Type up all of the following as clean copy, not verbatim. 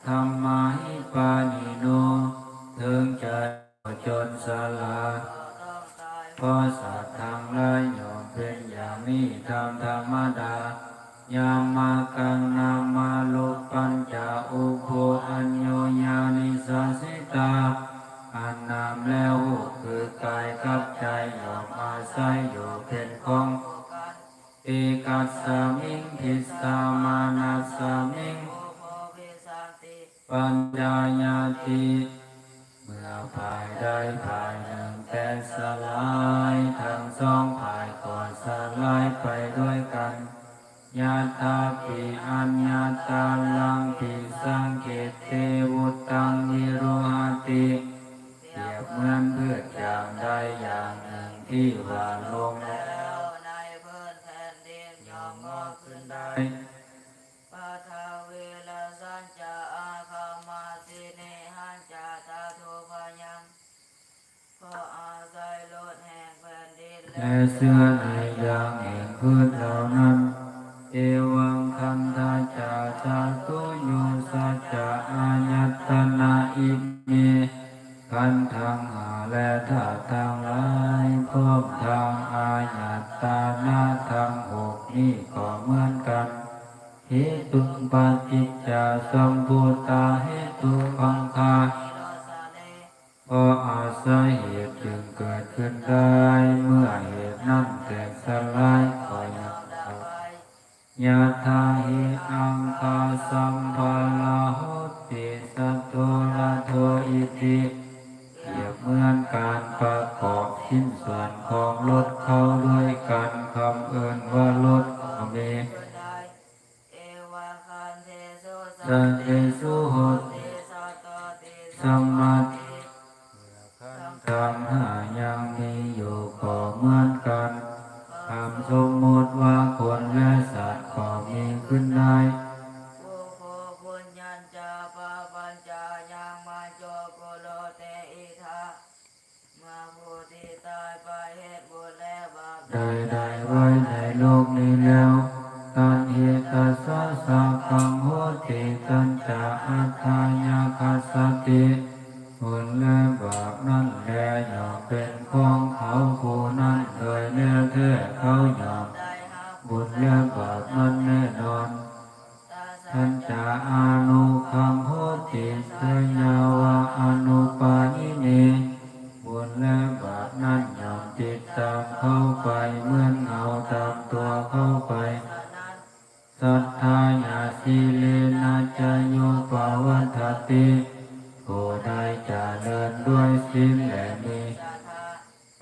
ธัมมาหิปานิโนถึงจะจนสลายเพราะสัตว์ทั้งหลายย่อมเป็นอย่างนี้ตามธรรมดายามากังนามาลุปัญจอุโภอัญโยญาณิสัสสิตาอันนามแล้วคือกายกับใจย่อมอาศัยอยู่เป็นของเอกัสสมิงทิสสามานัสสมิงปัญญายาติเมื่อภายใดภายหนึ่งแต่สลายทั้งสองภายก็สลายไปด้วยกันยาตาปิอัญญาตาลังปิสังเกตเตวุตตังวิโรหติเปรียบเหมือนพืชอย่างใดอย่างหนึ่งที่หว่านลงแล้วในพื้นแผ่นดินย่อมงอกขึ้นได้ปัทเวลสัญจาอาคามาสิเนหันจาตาโทพยังก็อาศัยลดแห่งแผ่นดินและเสื้อในอย่างแห่งพืชเหล่านั้นเอวังคันธาจาจาตุโยสัจจะอายัตนะอิเมขันธ์ทั้งห้าและธาตุทั้งหลายพร้อมทางอายัตตนะทั้งหกนี้ก็เหมือนกันเหตุปฏิจจสมุปบาทเหตุขังคาเพราะอาศัยเหตุจึงเกิดขึ้นได้เมื่อเหตุนั้นแตกสลายก็ยังยะถาหิอังคาสัมภาระโหติสัตโตระโทอิติเปรียบเหมือนการประกอบชิ้นส่วนของรถเข้าด้วยกันคำเอิ้นว่ารถก็มีสันติสุโหติสัมมาทิทั้งห้ายังมีอยู่ก็เหมือนกันคำสมมติว่าคนและสัตว์ก็มีขึ้นได้ปุโภปุญญัญจาปะปัญจายังมาโจโกโลเตอิทามาผู้ที่ตายไปเหตุบุญและบาปใดๆไว้ในโลกนี้แล้วตัณเหตัสสะสังฆังโหติตัณจะอัตถายาคัสสติบุญและบาปนั้นแลย่อมเป็นของเขาผู้นั้นโดยแน่แท้เขาย่อมบุญและบาปนั้นแน่นอนทันจาอานุคังโหติสยาวะอนุปาญิเนบุญและบาปนั้นย่อมติดตามเข้าไปเหมือนเงาตามตัวเข้าไปสัทธายาสีเลนะจะโยปวัฏฏติผู้ใดเจริญด้วยศีลและมี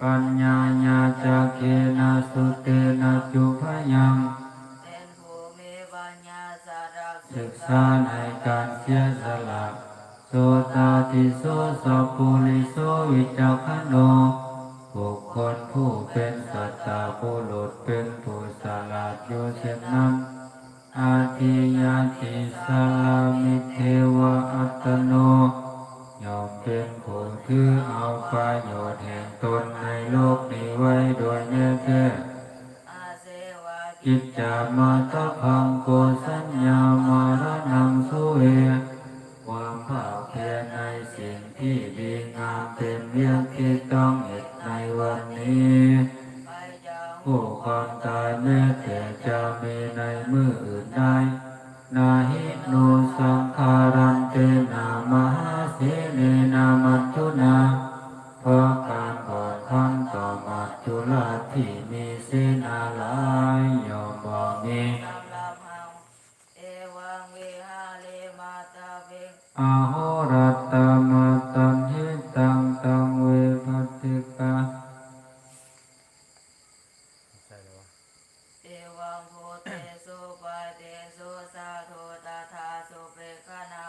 ปัญญาญาจักเขนะสุเตนะจุพยังเป็นผู้มีปัญญาสาระศึกษาในการเสียสละโสตติโสสัพพุริโสวิจักขโนบุคคลผู้เป็นสัตตาผู้หลุดเป็นผู้สละอยู่เช่นนั้นอาทิยาติสลามิเทวะอัตโนย่อมเป็นผู้ถือเอาประโยชน์แห่งตนในโลกนี้ไว้โดยแน่แท้กิจจามาตพังโกสัญญามารนังสุเวความภาคเพียรในสิ่งที่ดีงามเป็นเรื่องที่ต้องเหตุในวันนี้ผู้ความตายแม้แต่จะมีในมื้ออื่นได้นาหิโนสังขารันเตนามหาเสเนนามัจจุนาเพราะการก่อนขั้นต่อมัจจุราชที่มีศีลอะไรย่อมบ่มีอาโหรัตตมาตันหิตังตังเวภัสสิกาเอวังโพเตสุปะเตสุสาธุตถาสุเปกนา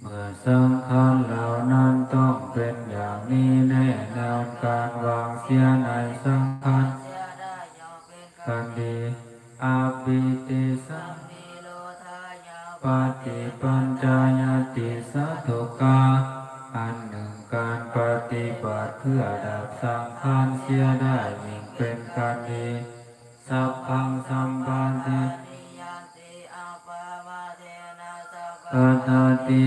เมื่อสังขารเหล่านั้นต้องเป็นอย่างนี้แน่นอนการวางเสียในสังขารกันดีอาปิติสัมมิโลทายาปฏิปัญจายติสัทธกาอันหนึ่งการปฏิบัติเพื่อดับสังขารเสียได้ยิ่งเป็นการดีสัพพังสัมปันติปัฏฐติ